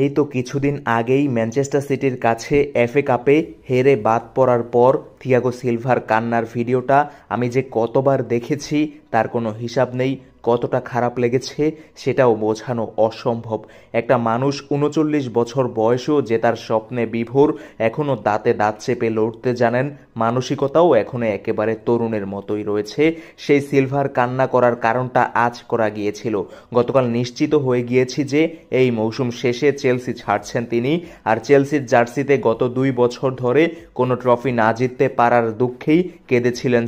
এই তো কিছুদিন আগেই ম্যানচেস্টার সিটির কাছে এফএ কাপে হেরে বাদ পড়ার পর থিয়াগো সিলভার কান্নার ভিডিওটা আমি যে কতবার দেখেছি তার কোনো হিসাব নেই। কতটা খারাপ লেগেছে সেটাও বোঝানো অসম্ভব। একটা মানুষ ৩৯ বছর বয়সেও যে তার স্বপ্নে বিভোর, এখনও দাঁতে দাঁত চেপে লড়তে জানেন, মানসিকতাও এখনো একেবারে তরুণের মতোই রয়েছে। সেই সিলভার কান্না করার কারণটা আজ করা গিয়েছিল। গতকাল নিশ্চিত হয়ে গিয়েছি যে এই মৌসুম শেষে চেলসি ছাড়ছেন তিনি। আর চেলসির জার্সিতে গত ২ বছর ধরে কোনো ট্রফি না জিততে পারার দুঃখেই কেঁদেছিলেন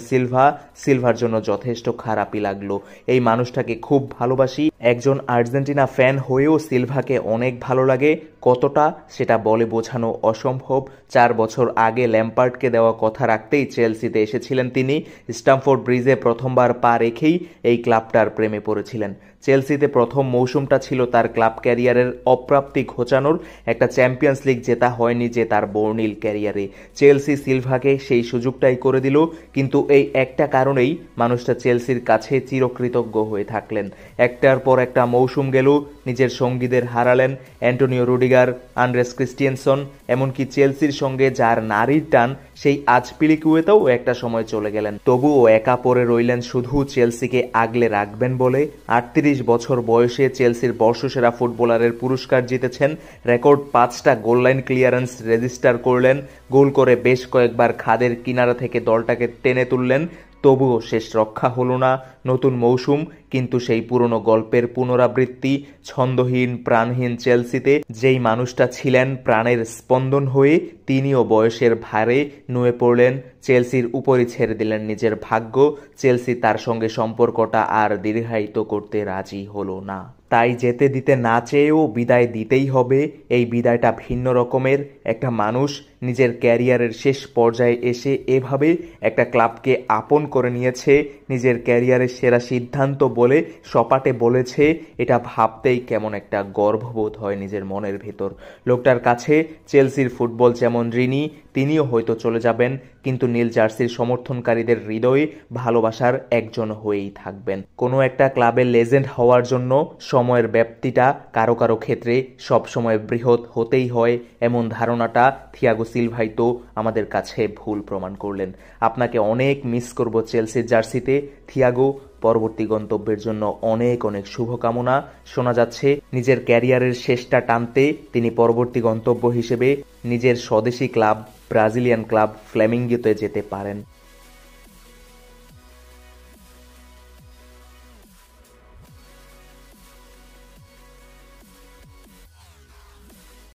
সিলভার জন্য যথেষ্ট খারাপই লাগলো। এই মানুষটাকে খুব ভালোবাসি, একজন আর্জেন্টিনা ফ্যান হয়েও সিলভাকে অনেক ভালো লাগে। কতটা সেটা বলে বোঝানো অসম্ভব। ৪ বছর আগে ল্যাম্পার্ডকে দেওয়া কথা রাখতেই চেলসিতে এসেছিলেন তিনি। স্টামফোর্ড ব্রিজে প্রথমবার পা রেখেই এই ক্লাবটার প্রেমে পড়েছিলেন। চেলসিতে প্রথম মৌসুমটা ছিল তার ক্লাব ক্যারিয়ারের অপ্রাপ্তি ঘোচানোর। একটা চ্যাম্পিয়ন্স লিগ জেতা হয়নি যে তার বর্ণিল ক্যারিয়ারে। চেলসি সিলভাকে সেই সুযোগটাই করে দিল, কিন্তু এই একটা কারণেই মানুষটা চেলসির কাছে চিরকৃতজ্ঞ হয়ে থাকলেন। একটার পর একটা মৌসুম গেল, নিজের সঙ্গীদের হারালেন, অ্যান্টোনিও রুডিগার, আন্দ্রেস ক্রিস্টিয়ানসন, এমনকি চেলসির সঙ্গে যার নারীর টান সেই আজপিলিকুয়েতেও একটা সময় চলে গেলেন। তবুও একা পড়ে রইলেন শুধু চেলসিকে আগলে রাখবেন বলে। ৩৮ বছর বয়সে চেলসির বর্ষসেরা ফুটবলারের পুরস্কার জিতেছেন, রেকর্ড ৫টা গোল লাইন ক্লিয়ারেন্স রেজিস্টার করলেন, গোল করে বেশ কয়েকবার খাদের কিনারা থেকে দলটাকে টেনে তুললেন। তবুও শেষ রক্ষা হলো না। নতুন মৌসুম, কিন্তু সেই পুরনো গল্পের পুনরাবৃত্তি। ছন্দহীন প্রাণহীন চেলসিতে যেই মানুষটা ছিলেন প্রাণের স্পন্দন হয়ে, তিনিও বয়সের ভারে নুয়ে পড়লেন। চেলসির উপরই ছেড়ে দিলেন নিজের ভাগ্য। চেলসি তার সঙ্গে সম্পর্কটা আর দীর্ঘায়িত করতে রাজি হলো না। তাই যেতে দিতে না চেয়েও বিদায় দিতেই হবে। এই বিদায়টা ভিন্ন রকমের। একটা মানুষ নিজের ক্যারিয়ারের শেষ পর্যায়ে এসে এভাবে একটা ক্লাবকে আপন করে নিয়েছে, নিজের ক্যারিয়ারের সেরা সিদ্ধান্ত বলে সপাটে বলেছে। এটা ভাবতেই কেমন একটা গর্ববোধ হয় নিজের মনের ভেতর। লোকটার কাছে চেলসির ফুটবল যেমন ঋণী, তিনিও হয়তো চলে যাবেন, কিন্তু নীল জার্সির সমর্থনকারীদের হৃদয়ে ভালোবাসার একজন হয়েই থাকবেন। কোনো একটা ক্লাবের লেজেন্ড হওয়ার জন্য সময়ের ব্যাপ্তিটা কারো কারো ক্ষেত্রে সবসময় বৃহৎ হতেই হয়, এমন ধারণাটা থিয়াগো সিলভাই তো আমাদের কাছে ভুল প্রমাণ করলেন। আপনাকে অনেক মিস করব চেলসির জার্সিতে। থিয়াগো, পরবর্তী গন্তব্যের জন্য অনেক অনেক শুভকামনা। শোনা যাচ্ছে নিজের ক্যারিয়ারের শেষটা টানতে তিনি পরবর্তী গন্তব্য হিসেবে নিজের স্বদেশী ক্লাব ব্রাজিলিয়ান ক্লাব ফ্ল্যামিঙ্গোতে যেতে পারেন।